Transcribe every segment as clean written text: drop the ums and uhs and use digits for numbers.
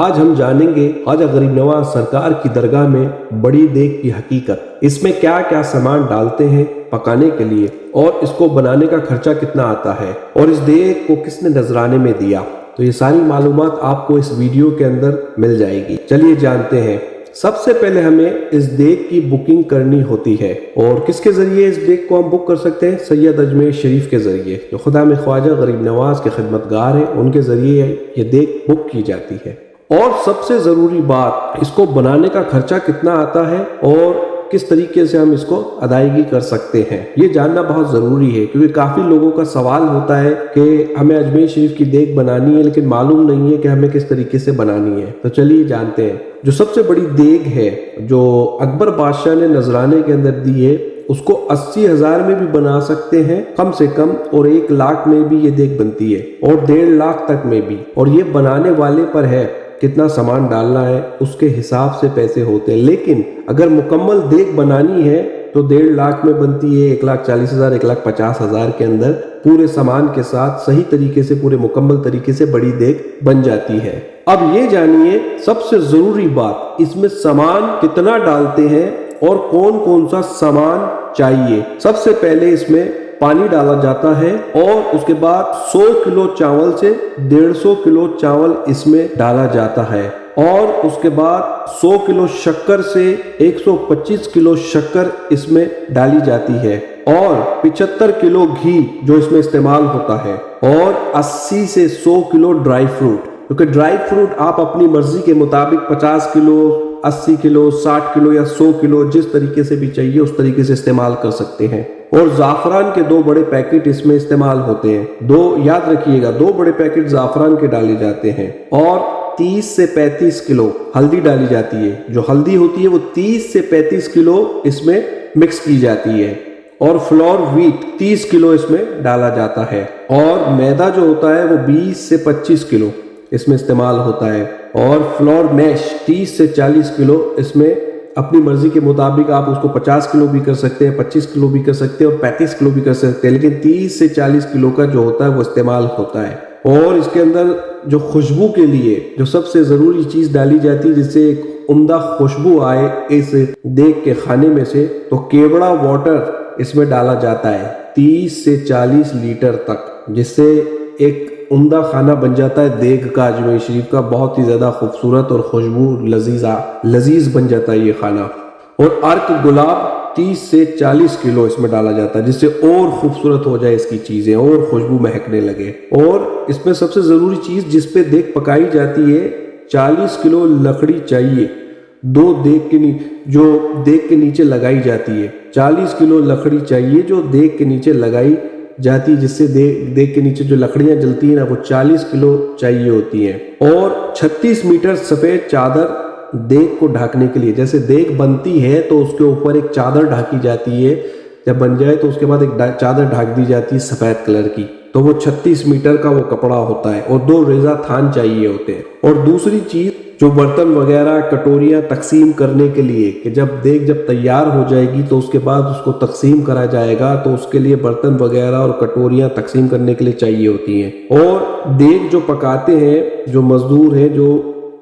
آج ہم جانیں گے خواجہ غریب نواز سرکار کی درگاہ میں بڑی دیگ کی حقیقت، اس میں کیا کیا سامان ڈالتے ہیں پکانے کے لیے، اور اس کو بنانے کا خرچہ کتنا آتا ہے، اور اس دیگ کو کس نے نذرانے میں دیا۔ تو یہ ساری معلومات آپ کو اس ویڈیو کے اندر مل جائے گی۔ چلیے جانتے ہیں۔ سب سے پہلے ہمیں اس دیگ کی بکنگ کرنی ہوتی ہے، اور کس کے ذریعے اس دیگ کو ہم بک کر سکتے ہیں؟ سید اجمیر شریف کے ذریعے، جو خدا میں خواجہ غریب نواز کے خدمتگار ہیں، ان کے ذریعے یہ دیگ بک کی جاتی ہے۔ اور سب سے ضروری بات، اس کو بنانے کا خرچہ کتنا آتا ہے اور کس طریقے سے ہم اس کو ادائیگی کر سکتے ہیں، یہ جاننا بہت ضروری ہے، کیونکہ کافی لوگوں کا سوال ہوتا ہے کہ ہمیں اجمیر شریف کی دیگ بنانی ہے لیکن معلوم نہیں ہے کہ ہمیں کس طریقے سے بنانی ہے۔ تو چلیے جانتے ہیں۔ جو سب سے بڑی دیگ ہے جو اکبر بادشاہ نے نذرانے کے اندر دی ہے، اس کو 80,000 میں بھی بنا سکتے ہیں کم سے کم، اور 1 لاکھ میں بھی یہ دیگ بنتی ہے، اور 1.5 لاکھ تک میں بھی، اور یہ بنانے والے پر ہے کتنا سامان ڈالنا ہے، اس کے حساب سے پیسے ہوتے ہیں۔ لیکن اگر مکمل دیگ بنانی ہے تو 1.5 لاکھ میں بنتی ہے، 1,40,000 1,50,000 کے اندر پورے سامان کے ساتھ صحیح طریقے سے، پورے مکمل طریقے سے بڑی دیگ بن جاتی ہے۔ اب یہ جانیے سب سے ضروری بات، اس میں سامان کتنا ڈالتے ہیں اور کون کون سا سامان چاہیے۔ سب سے پہلے اس میں پانی ڈالا جاتا ہے، اور اس کے بعد 100 کلو چاول سے 150 کلو چاول اس میں ڈالا جاتا ہے، اور اس کے بعد 100 کلو شکر سے 125 کلو شکر اس میں ڈالی جاتی ہے، اور 75 کلو گھی جو اس میں استعمال ہوتا ہے، اور 80 سے 100 کلو ڈرائی فروٹ، کیونکہ ڈرائی فروٹ آپ اپنی مرضی کے مطابق 50 کلو 80 کلو 60 کلو یا 100 کلو جس طریقے سے بھی چاہیے اس طریقے سے استعمال کر سکتے ہیں۔ اور زعفران کے 2 بڑے پیکٹ اس میں استعمال ہوتے ہیں، یاد رکھیے گا 2 بڑے پیکٹ زعفران کے ڈالے جاتے ہیں، اور 30 سے 35 کلو ہلدی ڈالی جاتی ہے۔ جو ہلدی ہوتی ہے وہ 30 سے 35 کلو اس میں مکس کی جاتی ہے، اور فلور ویٹ 30 کلو اس میں ڈالا جاتا ہے، اور میدا جو ہوتا ہے وہ 20 سے 25 کلو اس میں استعمال ہوتا ہے، اور فلور میش 30 سے 40 کلو اس میں اپنی مرضی کے مطابق آپ اس کو 50 کلو بھی کر سکتے ہیں، 25 کلو بھی کر سکتے ہیں، اور 35 کلو بھی کر سکتے ہیں، لیکن 30 سے 40 کلو کا جو ہوتا ہے وہ استعمال ہوتا ہے۔ اور اس کے اندر جو خوشبو کے لیے جو سب سے ضروری چیز ڈالی جاتی ہے جس سے ایک عمدہ خوشبو آئے اس دیگ کے کھانے میں سے، تو کیوڑا واٹر اس میں ڈالا جاتا ہے 30 سے 40 لیٹر تک، جس سے ایک عمدہ کھانا بن جاتا ہے دیگ کا، اجمیر شریف کا، بہت ہی زیادہ خوبصورت اور خوشبو لذیذ بن جاتا ہے یہ کھانا۔ اور عرق گلاب 30 سے 40 کلو اس میں ڈالا جاتا ہے، جس سے اور خوبصورت ہو جائے اس کی چیزیں اور خوشبو مہکنے لگے۔ اور اس میں سب سے ضروری چیز جس پہ دیگ پکائی جاتی ہے، 40 کلو لکڑی چاہیے، جو دیگ کے نیچے لگائی جاتی ہے، 40 کلو لکڑی چاہیے جو دیگ کے نیچے لگائی جاتی، جس سے دیگ کے نیچے جو لکڑیاں جلتی ہیں نا وہ 40 کلو چاہیے ہوتی ہیں۔ اور 36 میٹر سفید چادر دیگ کو ڈھانکنے کے لیے، جیسے دیگ بنتی ہے تو اس کے اوپر ایک چادر ڈھانکی جاتی ہے، جب بن جائے تو اس کے بعد ایک چادر ڈھانک دی جاتی ہے سفید کلر کی، تو وہ 36 میٹر کا وہ کپڑا ہوتا ہے، اور 2 ریزہ تھان چاہیے ہوتے ہیں۔ اور دوسری چیز جو برتن وغیرہ کٹوریاں تقسیم کرنے کے لیے، کہ جب تیار ہو جائے گی تو اس کے بعد اس کو تقسیم کرا جائے گا، تو اس کے لیے برتن وغیرہ اور کٹوریاں تقسیم کرنے کے لیے چاہیے ہوتی ہیں۔ اور دیگ جو پکاتے ہیں، جو مزدور ہیں جو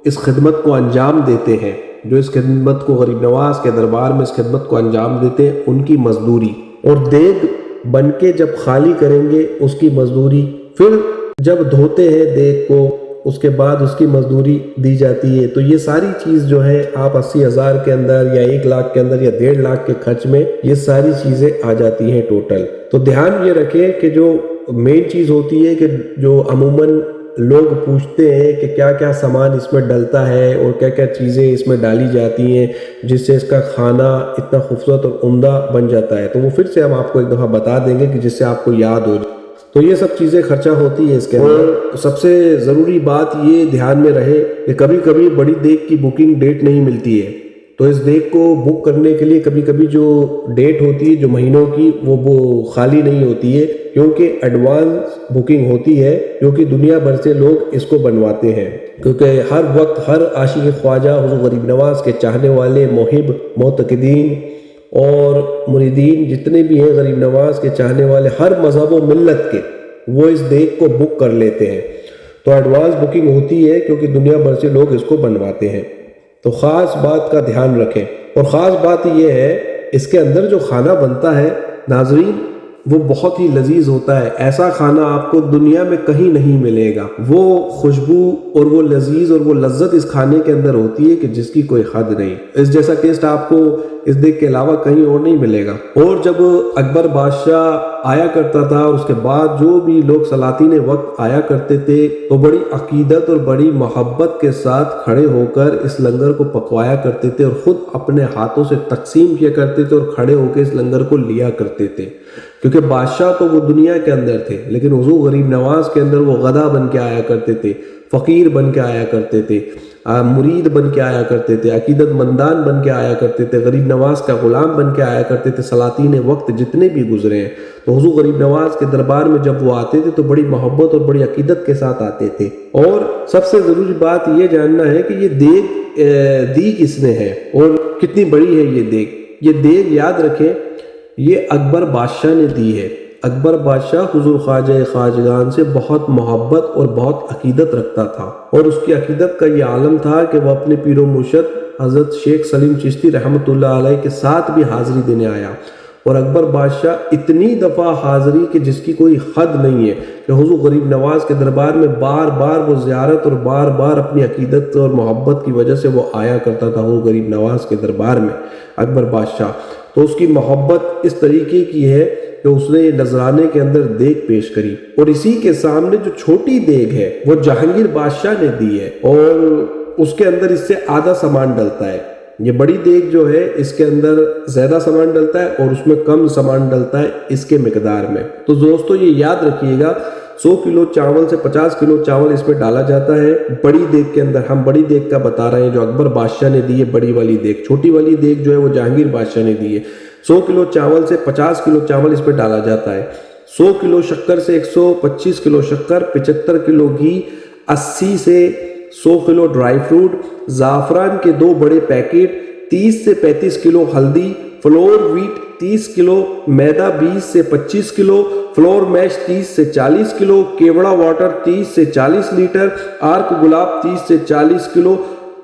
اس خدمت کو انجام دیتے ہیں، جو اس خدمت کو غریب نواز کے دربار میں اس خدمت کو انجام دیتے ہیں، ان کی مزدوری، اور دیگ بن کے جب خالی کریں گے اس کی مزدوری، پھر جب دھوتے ہیں دیگ کو اس کے بعد اس کی مزدوری دی جاتی ہے۔ تو یہ ساری چیز جو ہے آپ 80,000 کے اندر یا 1 لاکھ کے اندر یا 1.5 لاکھ کے خرچ میں یہ ساری چیزیں آ جاتی ہیں ٹوٹل۔ تو دھیان یہ رکھیں کہ جو مین چیز ہوتی ہے کہ جو عموماً لوگ پوچھتے ہیں کہ کیا کیا سامان اس میں ڈلتا ہے اور کیا کیا چیزیں اس میں ڈالی جاتی ہیں جس سے اس کا کھانا اتنا خوبصورت اور عمدہ بن جاتا ہے، تو وہ پھر سے ہم آپ کو ایک دفعہ بتا دیں گے کہ جس سے آپ کو یاد ہو جائے۔ تو یہ سب چیزیں خرچہ ہوتی ہے اس کے اندر۔ سب سے ضروری بات یہ دھیان میں رہے کہ کبھی کبھی بڑی دیگ کی بکنگ ڈیٹ نہیں ملتی ہے، تو اس دیگ کو بک کرنے کے لیے کبھی کبھی جو ڈیٹ ہوتی ہے جو مہینوں کی وہ خالی نہیں ہوتی ہے، کیونکہ ایڈوانس بکنگ ہوتی ہے، کیونکہ دنیا بھر سے لوگ اس کو بنواتے ہیں، کیونکہ ہر وقت ہر عاشق خواجہ حضور غریب نواز کے چاہنے والے محب معتقدین اور مریدین جتنے بھی ہیں غریب نواز کے چاہنے والے ہر مذہب و ملت کے، وہ اس دیگ کو بک کر لیتے ہیں۔ تو ایڈوانس بکنگ ہوتی ہے کیونکہ دنیا بھر سے لوگ اس کو بنواتے ہیں۔ تو خاص بات کا دھیان رکھیں، اور خاص بات یہ ہے اس کے اندر جو کھانا بنتا ہے ناظرین وہ بہت ہی لذیذ ہوتا ہے۔ ایسا کھانا آپ کو دنیا میں کہیں نہیں ملے گا۔ وہ خوشبو اور وہ لذیذ اور وہ لذت اس کھانے کے اندر ہوتی ہے کہ جس کی کوئی حد نہیں۔ اس جیسا ٹیسٹ آپ کو اس دیگ کے علاوہ کہیں اور نہیں ملے گا۔ اور جب اکبر بادشاہ آیا کرتا تھا اور اس کے بعد جو بھی لوگ سلاطین وقت آیا کرتے تھے تو بڑی عقیدت اور بڑی محبت کے ساتھ کھڑے ہو کر اس لنگر کو پکوایا کرتے تھے اور خود اپنے ہاتھوں سے تقسیم کیا کرتے تھے اور کھڑے ہو کے اس لنگر کو لیا کرتے تھے، کیونکہ بادشاہ تو وہ دنیا کے اندر تھے لیکن حضور غریب نواز کے اندر وہ غدا بن کے آیا کرتے تھے، فقیر بن کے آیا کرتے تھے، مرید بن کے آیا کرتے تھے، عقیدت مندان بن کے آیا کرتے تھے، غریب نواز کا غلام بن کے آیا کرتے تھے۔ سلاطین وقت جتنے بھی گزرے ہیں تو حضور غریب نواز کے دربار میں جب وہ آتے تھے تو بڑی محبت اور بڑی عقیدت کے ساتھ آتے تھے۔ اور سب سے ضروری بات یہ جاننا ہے کہ یہ دیگ دی کس نے ہے اور کتنی بڑی ہے یہ دیگ۔ یہ دیگ یاد رکھیں یہ اکبر بادشاہ نے دی ہے۔ اکبر بادشاہ حضور خواجہ خواجگان سے بہت محبت اور بہت عقیدت رکھتا تھا، اور اس کی عقیدت کا یہ عالم تھا کہ وہ اپنے پیر و مرشد حضرت شیخ سلیم چشتی رحمۃ اللہ علیہ کے ساتھ بھی حاضری دینے آیا، اور اکبر بادشاہ اتنی دفعہ حاضری کہ جس کی کوئی حد نہیں ہے کہ حضور غریب نواز کے دربار میں بار بار وہ زیارت اور بار بار اپنی عقیدت اور محبت کی وجہ سے وہ آیا کرتا تھا حضور غریب نواز کے دربار میں اکبر بادشاہ۔ تو اس کی محبت اس طریقے کی ہے کہ اس نے نذرانے کے اندر دیگ پیش کری، اور اسی کے سامنے جو چھوٹی دیگ ہے وہ جہانگیر بادشاہ نے دی ہے، اور اس کے اندر اس سے آدھا سامان ڈلتا ہے۔ یہ بڑی دیگ جو ہے اس کے اندر زیادہ سامان ڈلتا ہے اور اس میں کم سامان ڈلتا ہے اس کے مقدار میں۔ تو دوستو یہ یاد رکھیے گا 100 کلو چاول سے 50 کلو چاول اس میں ڈالا جاتا ہے بڑی دیگ کے اندر۔ ہم بڑی دیگ کا بتا رہے ہیں جو اکبر بادشاہ نے دی ہے بڑی والی دیگ، چھوٹی والی دیگ جو ہے وہ جہانگیر بادشاہ نے دی ہے۔ 100 کلو چاول سے 50 کلو چاول اس پہ ڈالا جاتا ہے، 100 کلو شکر سے 125 کلو شکر، 75 کلو گھی، 80 سے 100 کلو ڈرائی فروٹ، زعفران کے 2 بڑے پیکٹ، 30 سے 35 کلو ہلدی، فلور ویٹ 30 کلو، میدا 20 سے 25 کلو، فلور میش 30 سے 40 کلو، کیوڑا واٹر 30 سے 40 لیٹر، آرک گلاب 30 سے 40 کلو،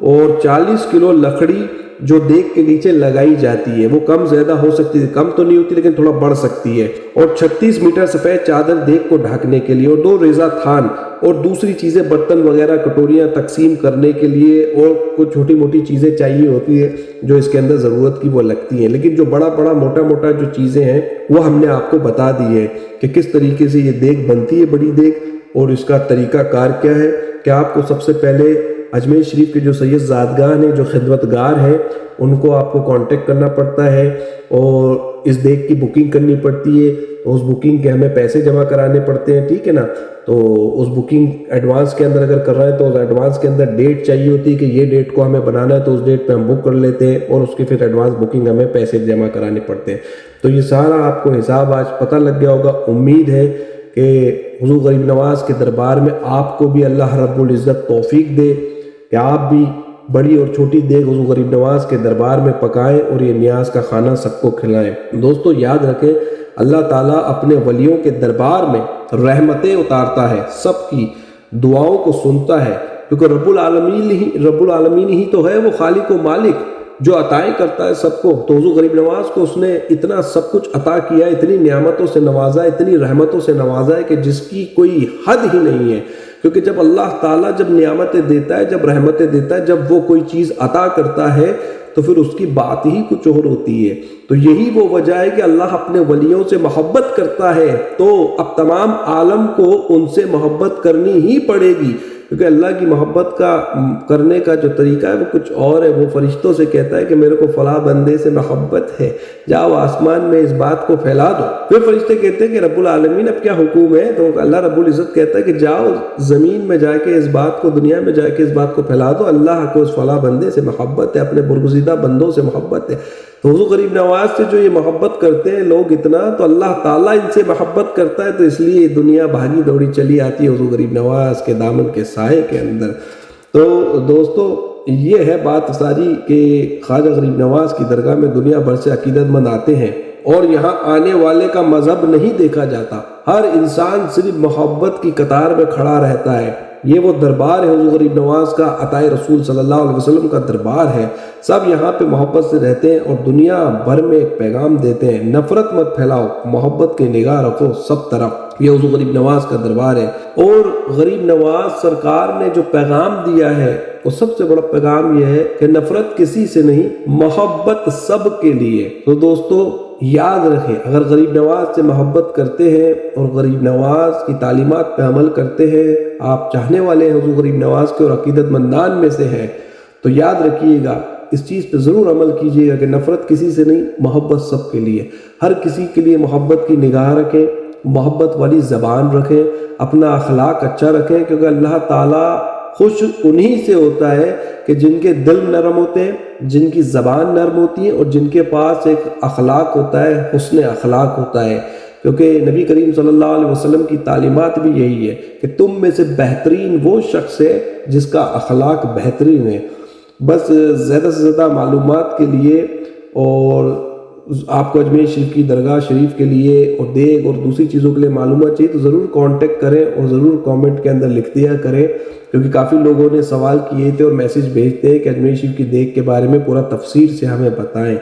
اور 40 کلو لکڑی جو دیگ کے نیچے لگائی جاتی ہے۔ وہ کم زیادہ ہو سکتی ہے، کم تو نہیں ہوتی لیکن تھوڑا بڑھ سکتی ہے، اور 36 میٹر سفید چادر دیگ کو ڈھکنے کے لیے، اور 2 ریزہ تھان اور دوسری چیزیں برتن وغیرہ کٹوریاں تقسیم کرنے کے لیے، اور کچھ چھوٹی موٹی چیزیں چاہیے ہوتی ہے جو اس کے اندر ضرورت کی وہ لگتی ہیں، لیکن جو بڑا بڑا موٹا موٹا جو چیزیں ہیں وہ ہم نے آپ کو بتا دی ہے کہ کس طریقے سے یہ دیگ بنتی ہے بڑی دیگ، اور اس کا طریقہ کار کیا ہے۔ کہ آپ کو سب سے پہلے اجمیر شریف کے جو سید زادگان ہیں جو خدمتگار ہیں ان کو آپ کو کانٹیکٹ کرنا پڑتا ہے اور اس دیگ کی بکنگ کرنی پڑتی ہے، اس بکنگ کے ہمیں پیسے جمع کرانے پڑتے ہیں، ٹھیک ہے نا۔ تو اس بکنگ ایڈوانس کے اندر اگر کر رہے ہیں تو اس ایڈوانس کے اندر ڈیٹ چاہیے ہوتی ہے کہ یہ ڈیٹ کو ہمیں بنانا ہے، تو اس ڈیٹ پہ ہم بک کر لیتے ہیں اور اس کی پھر ایڈوانس بکنگ ہمیں پیسے جمع کرانے پڑتے ہیں۔ تو یہ سارا آپ کو حساب آج پتہ لگ گیا ہوگا۔ امید ہے کہ حضور غریب نواز کے دربار میں آپ کو بھی اللہ رب العزت توفیق دے کہ آپ بھی بڑی اور چھوٹی دیگ حضور غریب نواز کے دربار میں پکائیں اور یہ نیاز کا کھانا سب کو کھلائیں۔ دوستو یاد رکھیں اللہ تعالیٰ اپنے ولیوں کے دربار میں رحمتیں اتارتا ہے، سب کی دعاؤں کو سنتا ہے، کیونکہ رب العالمین ہی تو ہے وہ خالق و مالک جو عطائیں کرتا ہے سب کو۔ تو حضور غریب نواز کو اس نے اتنا سب کچھ عطا کیا، اتنی نعمتوں سے نوازا، اتنی رحمتوں سے نوازا ہے کہ جس کی کوئی حد ہی نہیں ہے، کیونکہ جب اللہ تعالیٰ جب نعمتیں دیتا ہے، جب رحمتیں دیتا ہے، جب وہ کوئی چیز عطا کرتا ہے تو پھر اس کی بات ہی کچھ اور ہوتی ہے۔ تو یہی وہ وجہ ہے کہ اللہ اپنے ولیوں سے محبت کرتا ہے، تو اب تمام عالم کو ان سے محبت کرنی ہی پڑے گی، کیونکہ اللہ کی محبت کا کرنے کا جو طریقہ ہے وہ کچھ اور ہے۔ وہ فرشتوں سے کہتا ہے کہ میرے کو فلاں بندے سے محبت ہے، جاؤ آسمان میں اس بات کو پھیلا دو۔ پھر فرشتے کہتے ہیں کہ رب العالمین اب کیا حکم ہے، تو اللہ رب العزت کہتا ہے کہ جاؤ زمین میں جا کے اس بات کو، دنیا میں جا کے اس بات کو پھیلا دو، اللہ کو اس فلاں بندے سے محبت ہے، اپنے برگزیدہ بندوں سے محبت ہے۔ تو حضور غریب نواز سے جو یہ محبت کرتے ہیں لوگ اتنا، تو اللہ تعالیٰ ان سے محبت کرتا ہے، تو اس لیے دنیا بھاگی دوڑی چلی آتی ہے حضور غریب نواز کے دامن کے سائے کے اندر۔ تو دوستو یہ ہے بات ساری کہ خواجہ غریب نواز کی درگاہ میں دنیا بھر سے عقیدت مند آتے ہیں، اور یہاں آنے والے کا مذہب نہیں دیکھا جاتا، ہر انسان صرف محبت کی قطار میں کھڑا رہتا ہے، یہ وہ دربار ہے حضور غریب نواز کا، عطائے رسول صلی اللہ علیہ وسلم کا دربار ہے۔ سب یہاں پہ محبت سے رہتے ہیں اور دنیا بھر میں ایک پیغام دیتے ہیں، نفرت مت پھیلاؤ، محبت کی نگاہ رکھو سب طرف۔ یہ حضور غریب نواز کا دربار ہے، اور غریب نواز سرکار نے جو پیغام دیا ہے وہ سب سے بڑا پیغام یہ ہے کہ نفرت کسی سے نہیں، محبت سب کے لیے۔ تو دوستو یاد رکھیں، اگر غریب نواز سے محبت کرتے ہیں اور غریب نواز کی تعلیمات پہ عمل کرتے ہیں، آپ چاہنے والے ہیں حضور غریب نواز کے اور عقیدت مندان میں سے ہیں، تو یاد رکھیے گا، اس چیز پہ ضرور عمل کیجیے گا کہ نفرت کسی سے نہیں، محبت سب کے لیے۔ ہر کسی کے لیے محبت کی نگاہ رکھیں، محبت والی زبان رکھیں، اپنا اخلاق اچھا رکھیں، کیونکہ اللہ تعالیٰ خوش انہی سے ہوتا ہے کہ جن کے دل نرم ہوتے ہیں، جن کی زبان نرم ہوتی ہے، اور جن کے پاس ایک اخلاق ہوتا ہے، حسن اخلاق ہوتا ہے۔ کیونکہ نبی کریم صلی اللہ علیہ وسلم کی تعلیمات بھی یہی ہے کہ تم میں سے بہترین وہ شخص ہے جس کا اخلاق بہترین ہے۔ بس زیادہ سے زیادہ معلومات کے لیے اور آپ کو اجمیر شریف کی درگاہ شریف کے لیے اور دیگ اور دوسری چیزوں کے لیے معلومات چاہیے تو ضرور کانٹیکٹ کریں اور ضرور کامنٹ کے اندر لکھ دیا کریں، کیونکہ کافی لوگوں نے سوال کیے تھے اور میسیج بھیجتے ہیں کہ اجمیر شریف کی دیگ کے بارے میں پورا تفصیل سے ہمیں بتائیں،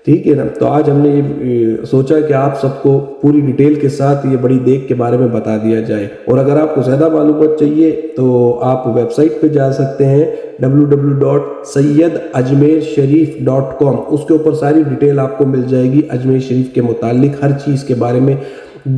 ٹھیک ہے نا۔ تو آج ہم نے یہ سوچا کہ آپ سب کو پوری ڈیٹیل کے ساتھ یہ بڑی دیگ کے بارے میں بتا دیا جائے، اور اگر آپ کو زیادہ معلومات چاہیے تو آپ ویب سائٹ پہ جا سکتے ہیں www.sayyidaجمیرشریف.com، اس کے اوپر ساری ڈیٹیل آپ کو مل جائے گی اجمیر شریف کے متعلق، ہر چیز کے بارے میں،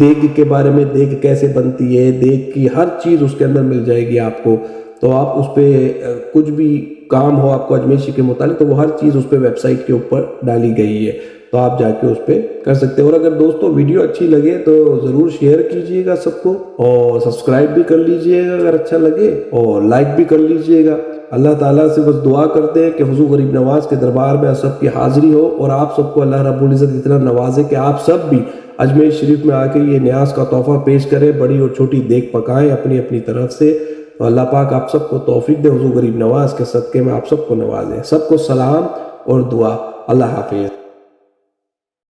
دیگ کے بارے میں، دیگ کیسے بنتی ہے، دیگ کی ہر چیز اس کے اندر مل جائے گی آپ کو۔ تو آپ اس پہ کچھ بھی کام ہو آپ کو اجمیر شریف کے متعلق تو وہ ہر چیز اس پہ ویب سائٹ کے اوپر ڈالی گئی ہے، تو آپ جا کے اس پہ کر سکتے ہیں۔ اور اگر دوستوں ویڈیو اچھی لگے تو ضرور شیئر کیجئے گا سب کو، اور سبسکرائب بھی کر لیجئے گا اگر اچھا لگے، اور لائک بھی کر لیجئے گا۔ اللہ تعالیٰ سے بس دعا کرتے ہیں کہ حضور غریب نواز کے دربار میں سب کی حاضری ہو، اور آپ سب کو اللہ رب العزت اتنا نوازے کہ آپ سب بھی اجمیر شریف میں آ کے یہ نیاز کا تحفہ پیش کریں، بڑی اور چھوٹی دیگ پکائیں اپنی اپنی طرف سے۔ تو اللہ پاک آپ سب کو توفیق دے، حضور غریب نواز کے صدقے میں آپ سب کو نوازے۔ سب کو سلام اور دعا، اللہ حافظ۔